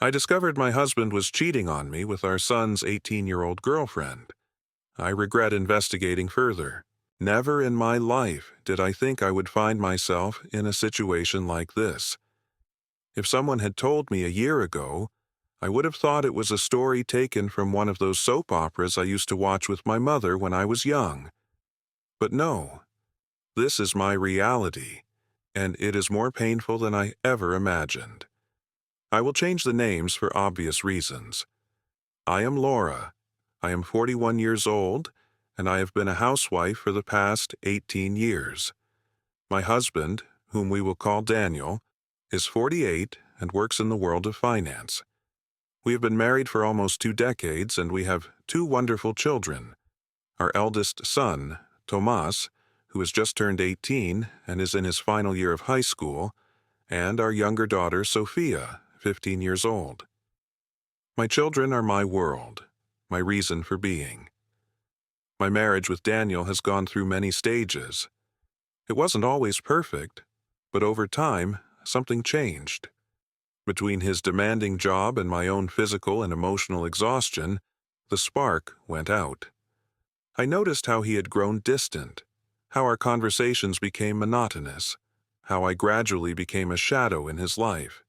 I discovered my husband was cheating on me with our son's 18-year-old girlfriend. I regret investigating further. Never in my life did I think I would find myself in a situation like this. If someone had told me a year ago, I would have thought it was a story taken from one of those soap operas I used to watch with my mother when I was young. But no, this is my reality, and it is more painful than I ever imagined. I will change the names for obvious reasons. I am Laura. I am 41 years old, and I have been a housewife for the past 18 years. My husband, whom we will call Daniel, is 48 and works in the world of finance. We have been married for almost 2 decades, and we have 2 wonderful children. Our eldest son, Tomas, who has just turned 18 and is in his final year of high school, and our younger daughter, Sophia, 15 years old. My children are my world, my reason for being. My marriage with Daniel has gone through many stages. It wasn't always perfect, but over time, something changed. Between his demanding job and my own physical and emotional exhaustion, the spark went out. I noticed how he had grown distant, how our conversations became monotonous, how I gradually became a shadow in his life.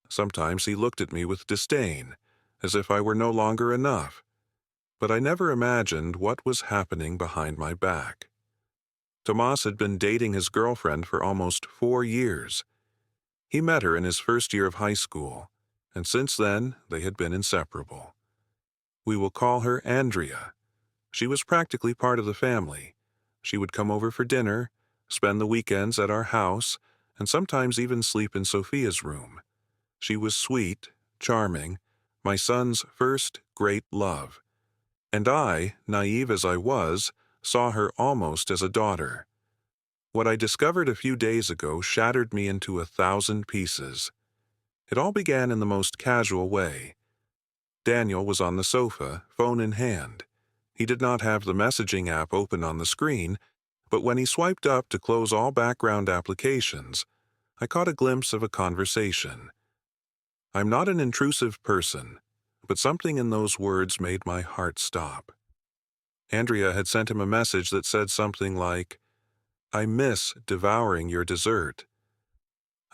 Sometimes he looked at me with disdain, as if I were no longer enough, but I never imagined what was happening behind my back. Tomas had been dating his girlfriend for almost 4 years. He met her in his first year of high school, and since then they had been inseparable. We will call her Andrea. She was practically part of the family. She would come over for dinner, spend the weekends at our house, and sometimes even sleep in Sophia's room. She was sweet, charming, my son's first great love. And I, naive as I was, saw her almost as a daughter. What I discovered a few days ago shattered me into 1,000 pieces. It all began in the most casual way. Daniel was on the sofa, phone in hand. He did not have the messaging app open on the screen, but when he swiped up to close all background applications, I caught a glimpse of a conversation. I'm not an intrusive person, but something in those words made my heart stop. Andrea had sent him a message that said something like, "I miss devouring your dessert."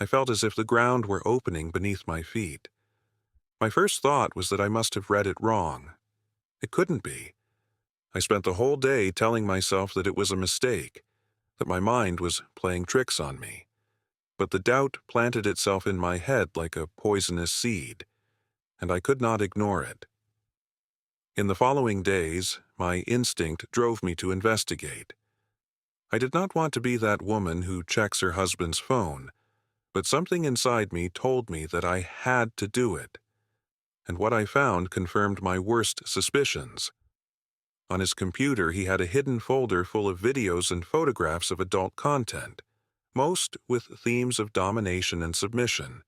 I felt as if the ground were opening beneath my feet. My first thought was that I must have read it wrong. It couldn't be. I spent the whole day telling myself that it was a mistake, that my mind was playing tricks on me. But the doubt planted itself in my head like a poisonous seed, and I could not ignore it. In the following days, my instinct drove me to investigate. I did not want to be that woman who checks her husband's phone, but something inside me told me that I had to do it. And what I found confirmed my worst suspicions. On his computer, he had a hidden folder full of videos and photographs of adult content, most with themes of domination and submission.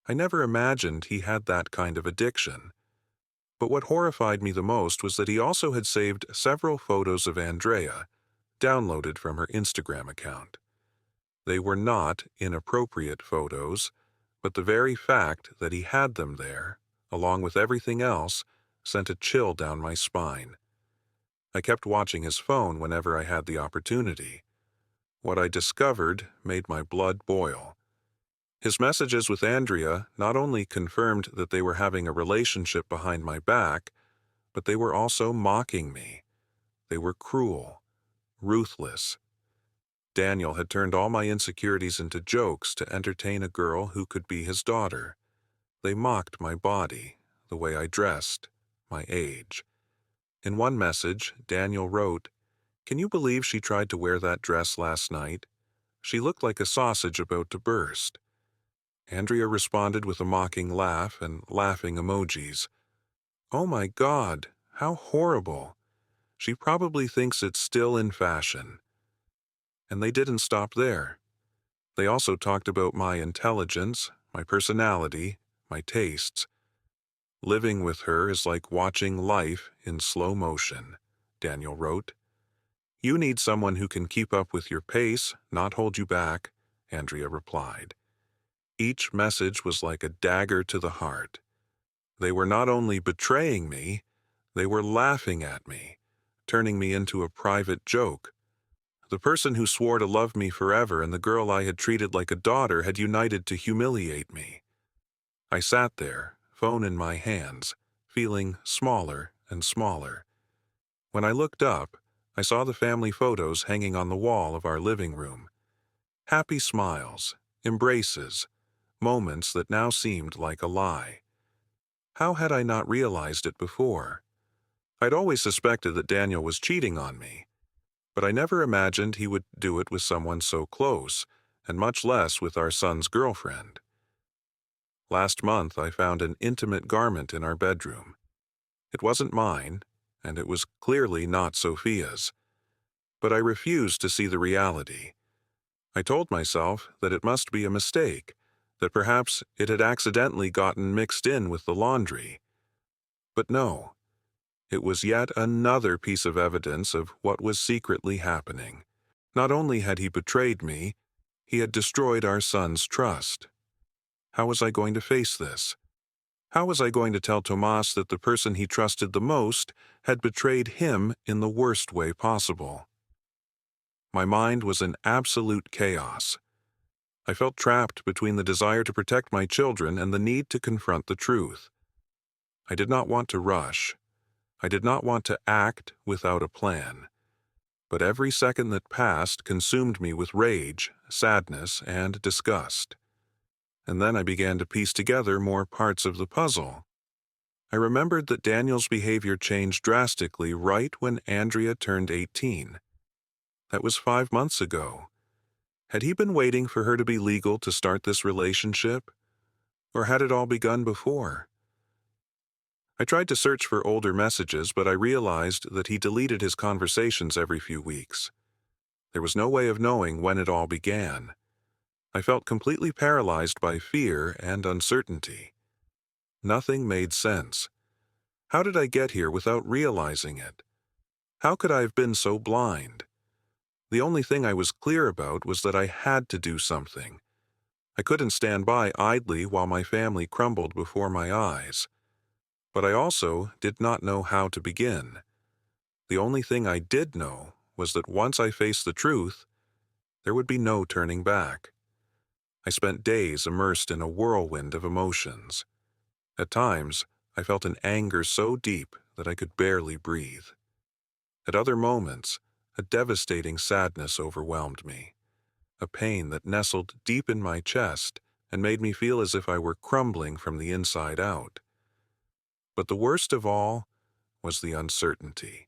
I never imagined he had that kind of addiction. But what horrified me the most was that he also had saved several photos of Andrea, downloaded from her Instagram account. They were not inappropriate photos, but the very fact that he had them there, along with everything else, sent a chill down my spine. I kept watching his phone whenever I had the opportunity. What I discovered made my blood boil. His messages with Andrea not only confirmed that they were having a relationship behind my back, but they were also mocking me. They were cruel, ruthless. Daniel had turned all my insecurities into jokes to entertain a girl who could be his daughter. They mocked my body, the way I dressed, my age. In one message, Daniel wrote, "Can you believe she tried to wear that dress last night? She looked like a sausage about to burst." Andrea responded with a mocking laugh and laughing emojis. Oh my God, how horrible. She probably thinks it's still in fashion. And they didn't stop there. They also talked about my intelligence, my personality, my tastes. "Living with her is like watching life in slow motion," Daniel wrote. "You need someone who can keep up with your pace, not hold you back," Andrea replied. Each message was like a dagger to the heart. They were not only betraying me, they were laughing at me, turning me into a private joke. The person who swore to love me forever and the girl I had treated like a daughter had united to humiliate me. I sat there, phone in my hands, feeling smaller and smaller. When I looked up, I saw the family photos hanging on the wall of our living room. Happy smiles, embraces, moments that now seemed like a lie. How had I not realized it before? I'd always suspected that Daniel was cheating on me, but I never imagined he would do it with someone so close, and much less with our son's girlfriend. Last month, I found an intimate garment in our bedroom. It wasn't mine, and it was clearly not Sophia's. But I refused to see the reality. I told myself that it must be a mistake, that perhaps it had accidentally gotten mixed in with the laundry. But no, it was yet another piece of evidence of what was secretly happening. Not only had he betrayed me, he had destroyed our son's trust. How was I going to face this? How was I going to tell Tomas that the person he trusted the most had betrayed him in the worst way possible? My mind was in absolute chaos. I felt trapped between the desire to protect my children and the need to confront the truth. I did not want to rush. I did not want to act without a plan. But every second that passed consumed me with rage, sadness, and disgust. And then I began to piece together more parts of the puzzle. I remembered that Daniel's behavior changed drastically right when Andrea turned 18. That was 5 months ago. Had he been waiting for her to be legal to start this relationship? Or had it all begun before? I tried to search for older messages, but I realized that he deleted his conversations every few weeks. There was no way of knowing when it all began. I felt completely paralyzed by fear and uncertainty. Nothing made sense. How did I get here without realizing it? How could I have been so blind? The only thing I was clear about was that I had to do something. I couldn't stand by idly while my family crumbled before my eyes. But I also did not know how to begin. The only thing I did know was that once I faced the truth, there would be no turning back. I spent days immersed in a whirlwind of emotions. At times, I felt an anger so deep that I could barely breathe. At other moments, a devastating sadness overwhelmed me, a pain that nestled deep in my chest and made me feel as if I were crumbling from the inside out. But the worst of all was the uncertainty.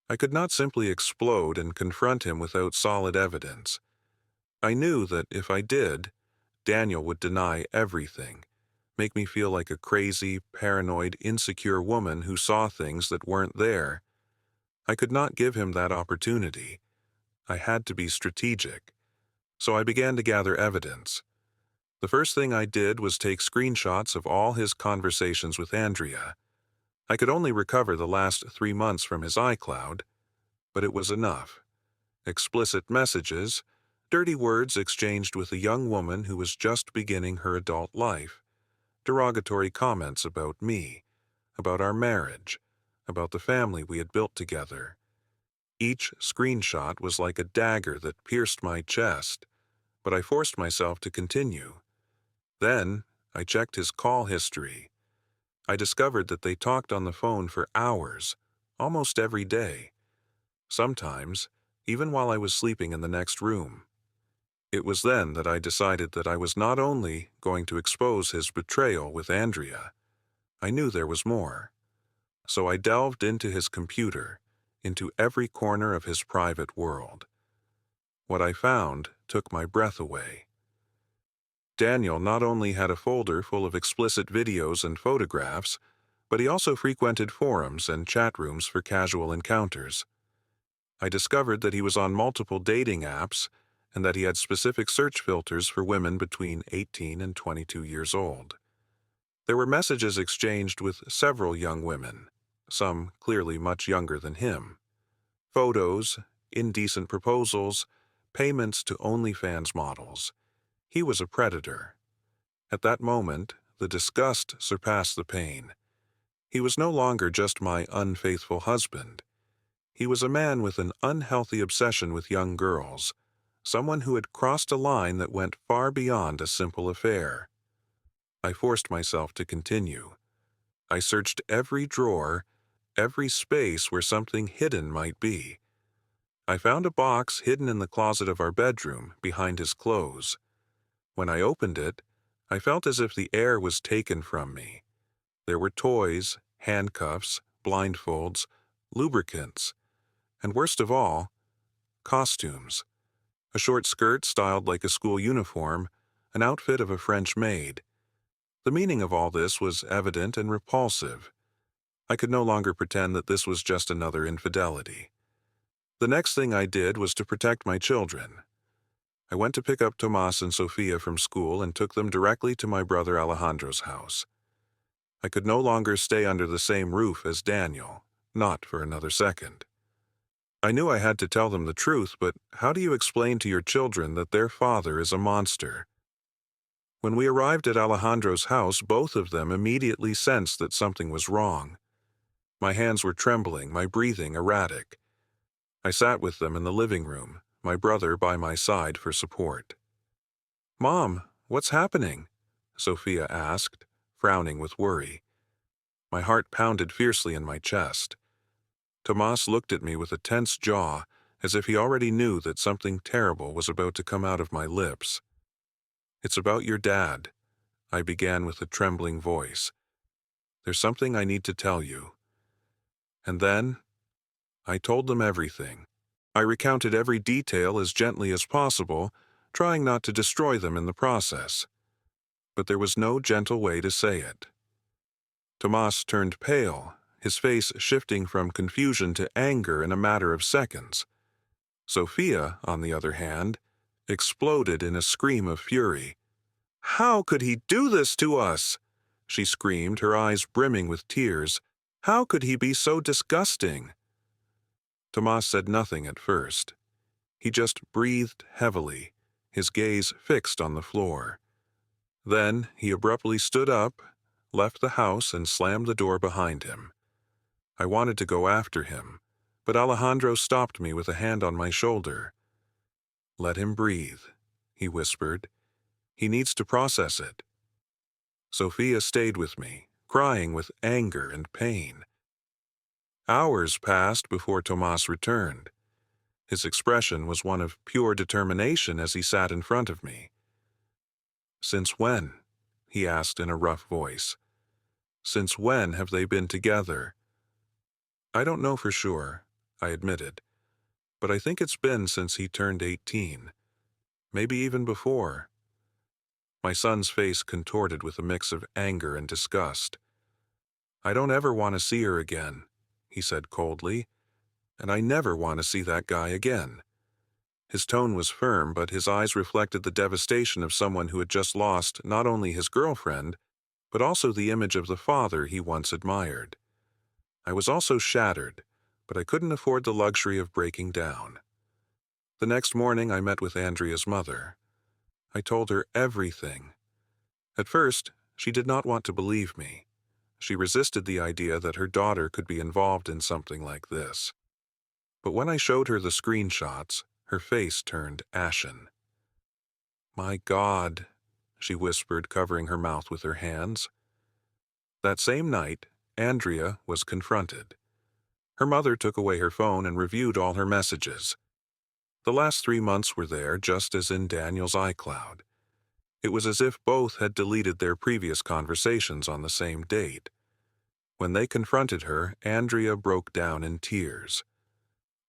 I could not simply explode and confront him without solid evidence. I knew that if I did, Daniel would deny everything, make me feel like a crazy, paranoid, insecure woman who saw things that weren't there. I could not give him that opportunity. I had to be strategic. So I began to gather evidence. The first thing I did was take screenshots of all his conversations with Andrea. I could only recover the last 3 months from his iCloud, but it was enough. Explicit messages, dirty words exchanged with a young woman who was just beginning her adult life, derogatory comments about me, about our marriage, about the family we had built together. Each screenshot was like a dagger that pierced my chest, but I forced myself to continue. Then, I checked his call history. I discovered that they talked on the phone for hours, almost every day. Sometimes, even while I was sleeping in the next room. It was then that I decided that I was not only going to expose his betrayal with Andrea, I knew there was more. So I delved into his computer, into every corner of his private world. What I found took my breath away. Daniel not only had a folder full of explicit videos and photographs, but he also frequented forums and chat rooms for casual encounters. I discovered that he was on multiple dating apps and that he had specific search filters for women between 18 and 22 years old. There were messages exchanged with several young women, some clearly much younger than him. Photos, indecent proposals, payments to OnlyFans models. He was a predator. At that moment, the disgust surpassed the pain. He was no longer just my unfaithful husband. He was a man with an unhealthy obsession with young girls, someone who had crossed a line that went far beyond a simple affair. I forced myself to continue. I searched every drawer, every space where something hidden might be. I found a box hidden in the closet of our bedroom behind his clothes. When I opened it, I felt as if the air was taken from me. There were toys, handcuffs, blindfolds, lubricants, and worst of all, costumes. A short skirt styled like a school uniform, an outfit of a French maid. The meaning of all this was evident and repulsive. I could no longer pretend that this was just another infidelity. The next thing I did was to protect my children. I went to pick up Tomas and Sofia from school and took them directly to my brother Alejandro's house. I could no longer stay under the same roof as Daniel, not for another second. I knew I had to tell them the truth, but how do you explain to your children that their father is a monster? When we arrived at Alejandro's house, both of them immediately sensed that something was wrong. My hands were trembling, my breathing erratic. I sat with them in the living room, my brother by my side for support. "Mom, what's happening?" Sophia asked, frowning with worry. My heart pounded fiercely in my chest. Tomas looked at me with a tense jaw, as if he already knew that something terrible was about to come out of my lips. "It's about your dad," I began with a trembling voice. "There's something I need to tell you." And then, I told them everything. I recounted every detail as gently as possible, trying not to destroy them in the process. But there was no gentle way to say it. Tomas turned pale, his face shifting from confusion to anger in a matter of seconds. Sophia, on the other hand, exploded in a scream of fury. "How could he do this to us?" she screamed, her eyes brimming with tears. "How could he be so disgusting?" Tomas said nothing at first. He just breathed heavily, his gaze fixed on the floor. Then he abruptly stood up, left the house, and slammed the door behind him. I wanted to go after him, but Alejandro stopped me with a hand on my shoulder. "Let him breathe," he whispered. "He needs to process it." Sophia stayed with me, crying with anger and pain. Hours passed before Tomas returned. His expression was one of pure determination as he sat in front of me. "Since when?" he asked in a rough voice. "Since when have they been together?" "I don't know for sure," I admitted, "but I think it's been since he turned 18. Maybe even before." My son's face contorted with a mix of anger and disgust. "I don't ever want to see her again," he said coldly, "and I never want to see that guy again." His tone was firm, but his eyes reflected the devastation of someone who had just lost not only his girlfriend, but also the image of the father he once admired. I was also shattered, but I couldn't afford the luxury of breaking down. The next morning I met with Andrea's mother. I told her everything. At first, she did not want to believe me. She resisted the idea that her daughter could be involved in something like this. But when I showed her the screenshots, her face turned ashen. "My God," she whispered, covering her mouth with her hands. That same night, Andrea was confronted. Her mother took away her phone and reviewed all her messages. The last 3 months were there, just as in Daniel's iCloud. It was as if both had deleted their previous conversations on the same date. When they confronted her, Andrea broke down in tears.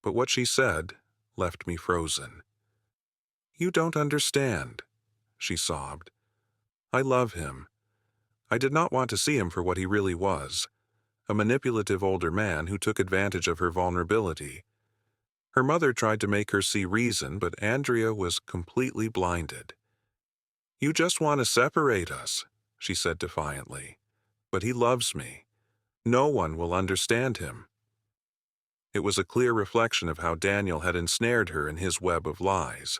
But what she said left me frozen. "You don't understand," she sobbed. "I love him. I did not want to see him for what he really was, a manipulative older man who took advantage of her vulnerability." Her mother tried to make her see reason, but Andrea was completely blinded. "You just want to separate us," she said defiantly. "But he loves me. No one will understand him." It was a clear reflection of how Daniel had ensnared her in his web of lies.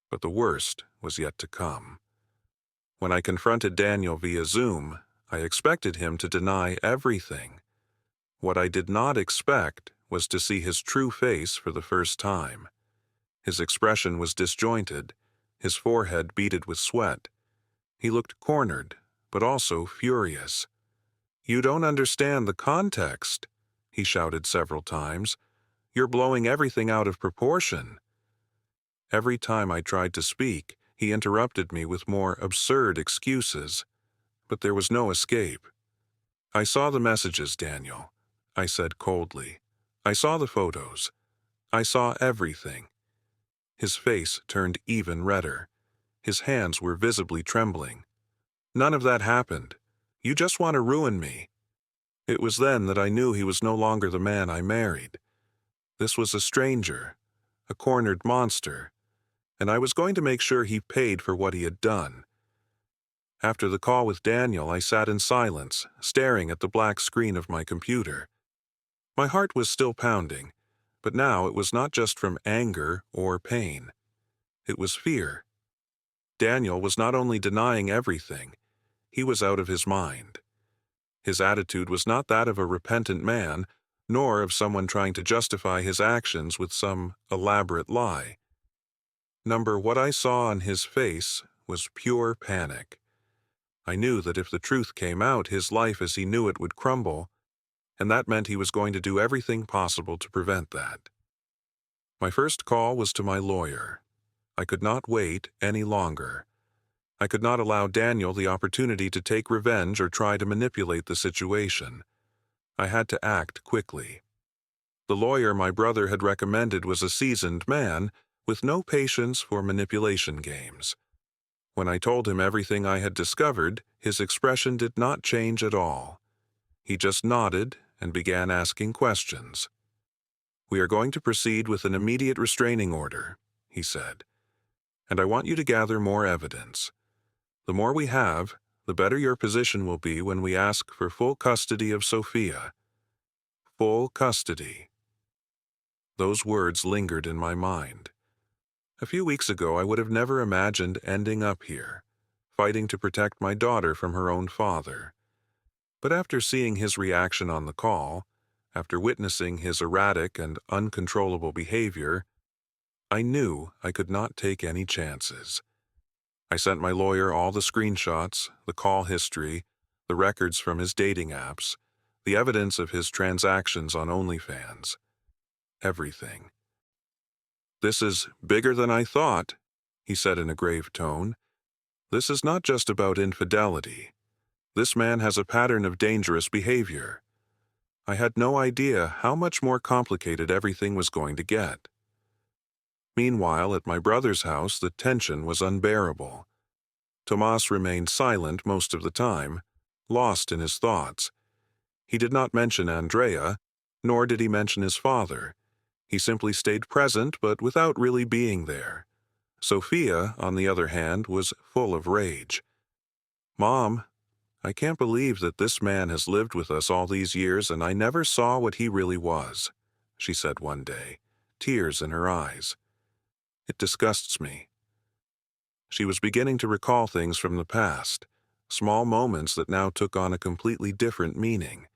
But the worst was yet to come. When I confronted Daniel via Zoom, I expected him to deny everything. What I did not expect was to see his true face for the first time. His expression was disjointed, his forehead beaded with sweat. He looked cornered, but also furious. "You don't understand the context," he shouted several times. "You're blowing everything out of proportion." Every time I tried to speak, he interrupted me with more absurd excuses. But there was no escape. "I saw the messages, Daniel," I said coldly. "I saw the photos. I saw everything." His face turned even redder. His hands were visibly trembling. "None of that happened. You just want to ruin me." It was then that I knew he was no longer the man I married. This was a stranger, a cornered monster, and I was going to make sure he paid for what he had done. After the call with Daniel, I sat in silence, staring at the black screen of my computer. My heart was still pounding, but now it was not just from anger or pain. It was fear. Daniel was not only denying everything, he was out of his mind. His attitude was not that of a repentant man, nor of someone trying to justify his actions with some elaborate lie. What I saw on his face was pure panic. I knew that if the truth came out, his life as he knew it would crumble, and that meant he was going to do everything possible to prevent that. My first call was to my lawyer. I could not wait any longer. I could not allow Daniel the opportunity to take revenge or try to manipulate the situation. I had to act quickly. The lawyer my brother had recommended was a seasoned man with no patience for manipulation games. When I told him everything I had discovered, his expression did not change at all. He just nodded and began asking questions. "We are going to proceed with an immediate restraining order," he said, "and I want you to gather more evidence. The more we have, the better your position will be when we ask for full custody of Sophia." Full custody. Those words lingered in my mind. A few weeks ago, I would have never imagined ending up here, fighting to protect my daughter from her own father. But after seeing his reaction on the call, after witnessing his erratic and uncontrollable behavior, I knew I could not take any chances. I sent my lawyer all the screenshots, the call history, the records from his dating apps, the evidence of his transactions on OnlyFans. Everything. "This is bigger than I thought," he said in a grave tone. "This is not just about infidelity. This man has a pattern of dangerous behavior." I had no idea how much more complicated everything was going to get. Meanwhile, at my brother's house, the tension was unbearable. Tomas remained silent most of the time, lost in his thoughts. He did not mention Andrea, nor did he mention his father. He simply stayed present, but without really being there. Sophia, on the other hand, was full of rage. "Mom, I can't believe that this man has lived with us all these years and I never saw what he really was," she said one day, tears in her eyes. "It disgusts me." She was beginning to recall things from the past, small moments that now took on a completely different meaning.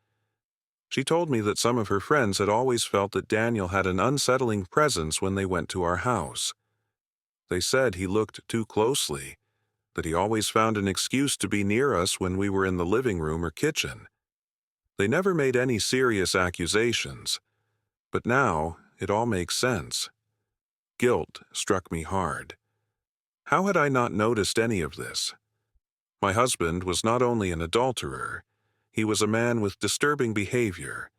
She told me that some of her friends had always felt that Daniel had an unsettling presence when they went to our house. They said he looked too closely, that he always found an excuse to be near us when we were in the living room or kitchen. They never made any serious accusations, but now it all makes sense. Guilt struck me hard. How had I not noticed any of this? My husband was not only an adulterer, he was a man with disturbing behavior,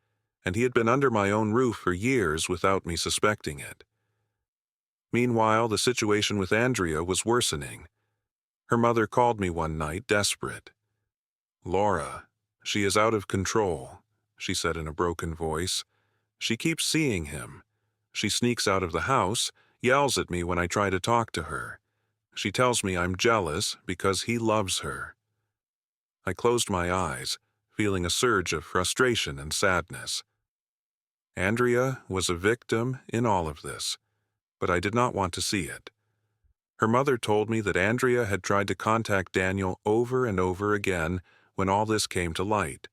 and he had been under my own roof for years without me suspecting it. Meanwhile, the situation with Andrea was worsening. Her mother called me one night, desperate. "Laura, she is out of control," she said in a broken voice. "She keeps seeing him. She sneaks out of the house, yells at me when I try to talk to her. She tells me I'm jealous because he loves her." I closed my eyes, feeling a surge of frustration and sadness. Andrea was a victim in all of this, but I did not want to see it. Her mother told me that Andrea had tried to contact Daniel over and over again when all this came to light,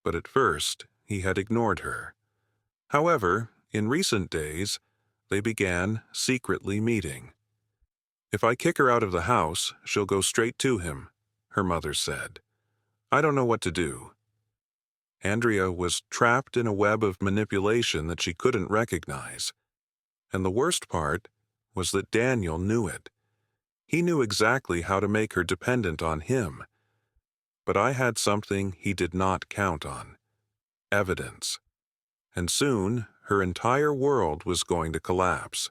but at first he had ignored her. However, in recent days, they began secretly meeting. "If I kick her out of the house, she'll go straight to him," her mother said. "I don't know what to do." Andrea was trapped in a web of manipulation that she couldn't recognize. And the worst part was that Daniel knew it. He knew exactly how to make her dependent on him. But I had something he did not count on: evidence. And soon, her entire world was going to collapse.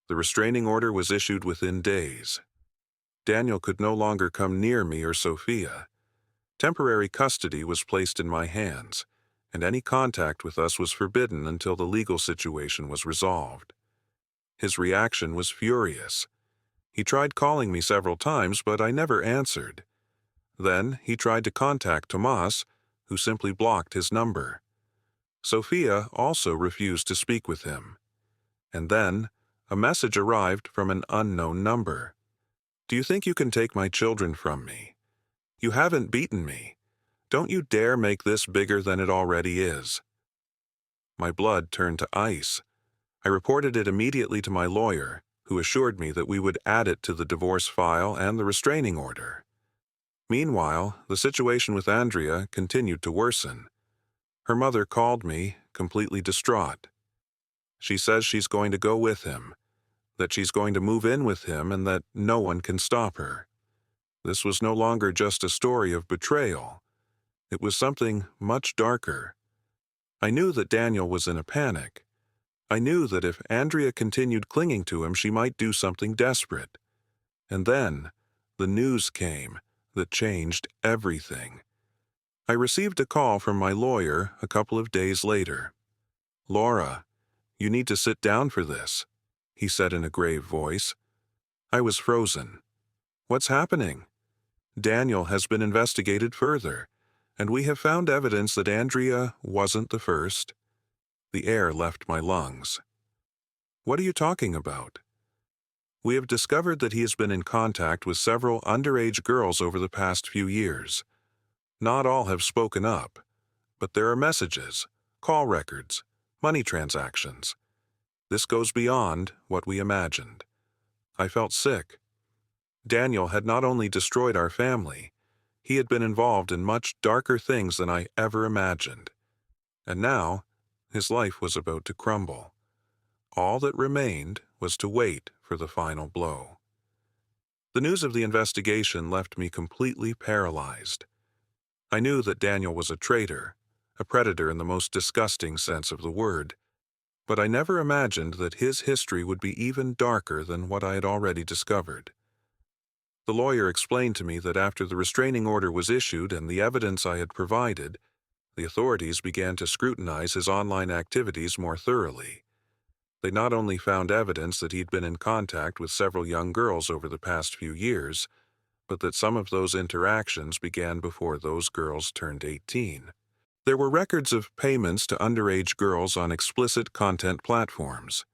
The restraining order was issued within days. Daniel could no longer come near me or Sophia. Temporary custody was placed in my hands, and any contact with us was forbidden until the legal situation was resolved. His reaction was furious. He tried calling me several times, but I never answered. Then he tried to contact Tomas, who simply blocked his number. Sophia also refused to speak with him. And then a message arrived from an unknown number. "Do you think you can take my children from me? You haven't beaten me. Don't you dare make this bigger than it already is." My blood turned to ice. I reported it immediately to my lawyer, who assured me that we would add it to the divorce file and the restraining order. Meanwhile, the situation with Andrea continued to worsen. Her mother called me, completely distraught. She says she's going to go with him, that she's going to move in with him, and that no one can stop her. This was no longer just a story of betrayal. It was something much darker. I knew that Daniel was in a panic. I knew that if Andrea continued clinging to him, she might do something desperate. And then, the news came that changed everything. I received a call from my lawyer a couple of days later. "Laura, you need to sit down for this," he said in a grave voice. I was frozen. "What's happening?" "Daniel has been investigated further, and we have found evidence that Andrea wasn't the first." The air left my lungs. "What are you talking about?" "We have discovered that he has been in contact with several underage girls over the past few years. Not all have spoken up, but there are messages, call records, money transactions. This goes beyond what we imagined." I felt sick. Daniel had not only destroyed our family, he had been involved in much darker things than I ever imagined. And now, his life was about to crumble. All that remained was to wait for the final blow. The news of the investigation left me completely paralyzed. I knew that Daniel was a traitor, a predator in the most disgusting sense of the word, but I never imagined that his history would be even darker than what I had already discovered. The lawyer explained to me that after the restraining order was issued and the evidence I had provided, the authorities began to scrutinize his online activities more thoroughly. They not only found evidence that he'd been in contact with several young girls over the past few years, but that some of those interactions began before those girls turned 18. There were records of payments to underage girls on explicit content platforms,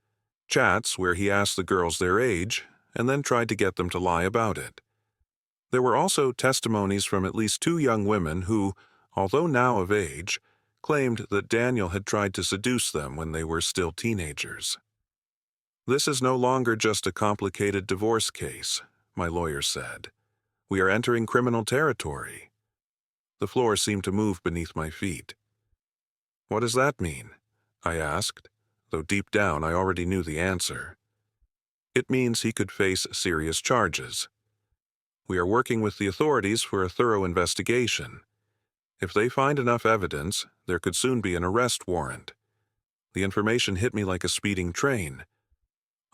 chats where he asked the girls their age and then tried to get them to lie about it. There were also testimonies from at least 2 young women who, although now of age, claimed that Daniel had tried to seduce them when they were still teenagers. "This is no longer just a complicated divorce case," my lawyer said. "We are entering criminal territory." The floor seemed to move beneath my feet. "What does that mean?" I asked, though deep down I already knew the answer. "It means he could face serious charges. We are working with the authorities for a thorough investigation. If they find enough evidence, there could soon be an arrest warrant." The information hit me like a speeding train.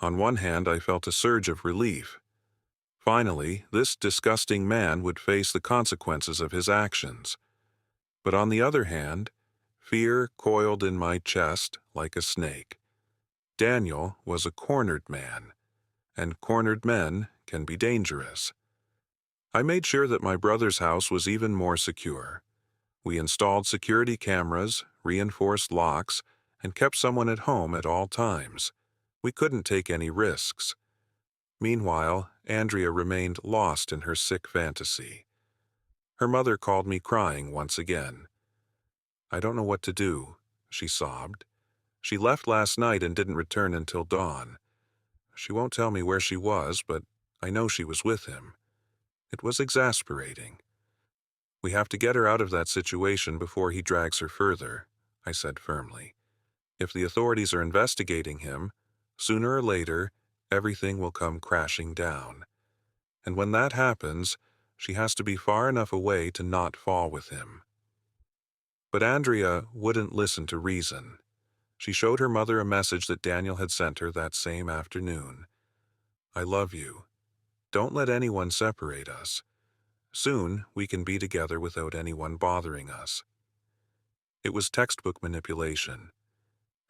On one hand, I felt a surge of relief. Finally, this disgusting man would face the consequences of his actions. But on the other hand, fear coiled in my chest like a snake. Daniel was a cornered man, and cornered men can be dangerous. I made sure that my brother's house was even more secure. We installed security cameras, reinforced locks, and kept someone at home at all times. We couldn't take any risks. Meanwhile, Andrea remained lost in her sick fantasy. Her mother called me crying once again. "I don't know what to do," she sobbed. "She left last night and didn't return until dawn. She won't tell me where she was, but I know she was with him." It was exasperating. "We have to get her out of that situation before he drags her further," I said firmly. "If the authorities are investigating him, sooner or later, everything will come crashing down. And when that happens, she has to be far enough away to not fall with him." But Andrea wouldn't listen to reason. She showed her mother a message that Daniel had sent her that same afternoon. "I love you. Don't let anyone separate us. Soon we can be together without anyone bothering us." It was textbook manipulation.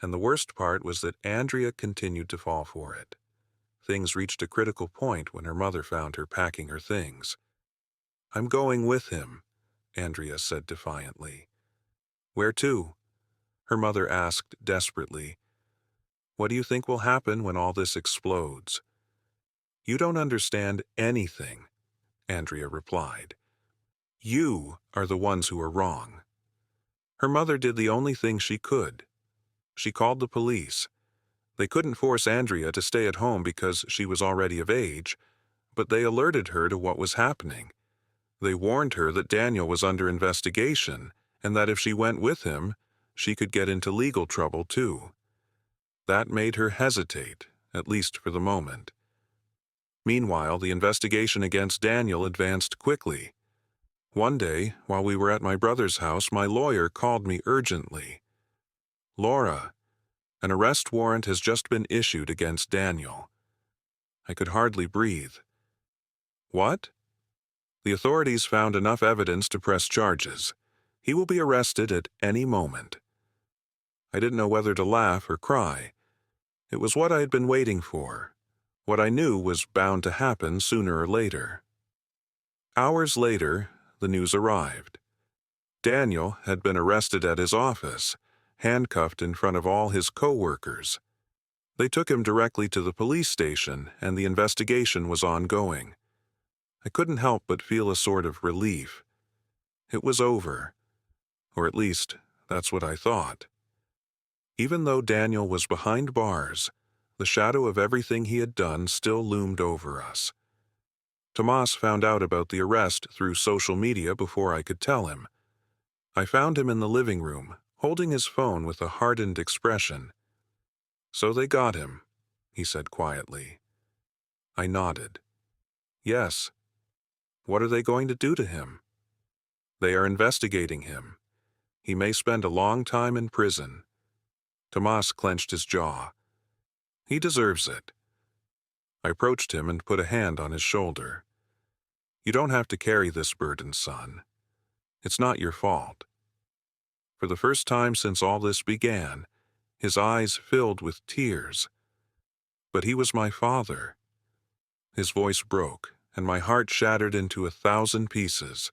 And the worst part was that Andrea continued to fall for it. Things reached a critical point when her mother found her packing her things. "I'm going with him," Andrea said defiantly. "Where to?" her mother asked desperately. "What do you think will happen when all this explodes?" "You don't understand anything," Andrea replied. "You are the ones who are wrong." Her mother did the only thing she could. She called the police. They couldn't force Andrea to stay at home because she was already of age, but they alerted her to what was happening. They warned her that Daniel was under investigation and that if she went with him, she could get into legal trouble too. That made her hesitate, at least for the moment. Meanwhile, the investigation against Daniel advanced quickly. One day, while we were at my brother's house, my lawyer called me urgently. "Laura, an arrest warrant has just been issued against Daniel." I could hardly breathe. "What?" "The authorities found enough evidence to press charges. He will be arrested at any moment." I didn't know whether to laugh or cry. It was what I had been waiting for, what I knew was bound to happen sooner or later. Hours later, the news arrived. Daniel had been arrested at his office, handcuffed in front of all his co-workers. They took him directly to the police station, and the investigation was ongoing. I couldn't help but feel a sort of relief. It was over, or at least, that's what I thought. Even though Daniel was behind bars, the shadow of everything he had done still loomed over us. Tomas found out about the arrest through social media before I could tell him. I found him in the living room, holding his phone with a hardened expression. "So they got him," he said quietly. I nodded. "Yes. What are they going to do to him?" "They are investigating him. He may spend a long time in prison." Tomas clenched his jaw. "He deserves it." I approached him and put a hand on his shoulder. "You don't have to carry this burden, son. It's not your fault." For the first time since all this began, his eyes filled with tears. "But he was my father." His voice broke, and my heart shattered into 1,000 pieces.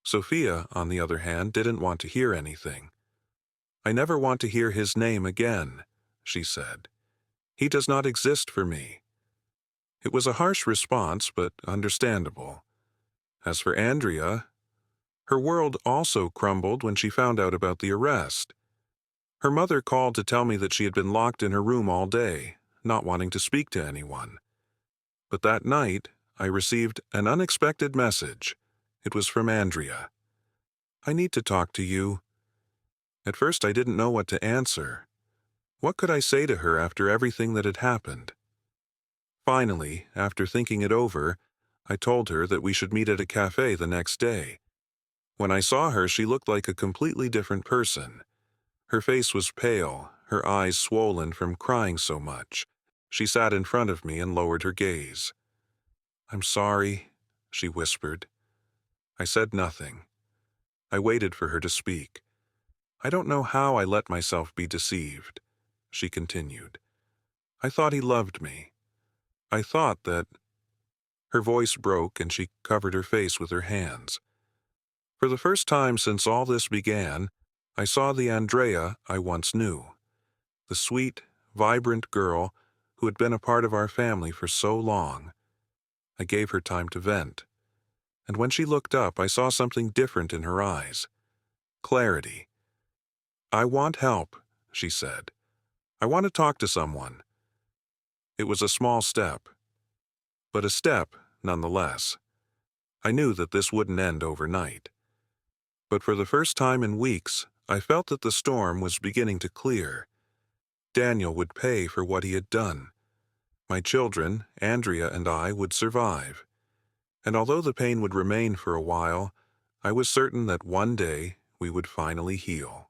Sophia, on the other hand, didn't want to hear anything. "I never want to hear his name again," she said. "He does not exist for me." It was a harsh response, but understandable. As for Andrea, her world also crumbled when she found out about the arrest. Her mother called to tell me that she had been locked in her room all day, not wanting to speak to anyone. But that night, I received an unexpected message. It was from Andrea. "I need to talk to you." At first I didn't know what to answer. What could I say to her after everything that had happened? Finally, after thinking it over, I told her that we should meet at a cafe the next day. When I saw her, she looked like a completely different person. Her face was pale, her eyes swollen from crying so much. She sat in front of me and lowered her gaze. "I'm sorry," she whispered. I said nothing. I waited for her to speak. "I don't know how I let myself be deceived," she continued. "I thought he loved me. I thought that—" Her voice broke and she covered her face with her hands. For the first time since all this began, I saw the Andrea I once knew. The sweet, vibrant girl who had been a part of our family for so long. I gave her time to vent, and when she looked up, I saw something different in her eyes. Clarity. "I want help," she said. "I want to talk to someone." It was a small step, but a step nonetheless. I knew that this wouldn't end overnight. But for the first time in weeks, I felt that the storm was beginning to clear. Daniel would pay for what he had done. My children, Andrea and I, would survive. And although the pain would remain for a while, I was certain that one day we would finally heal.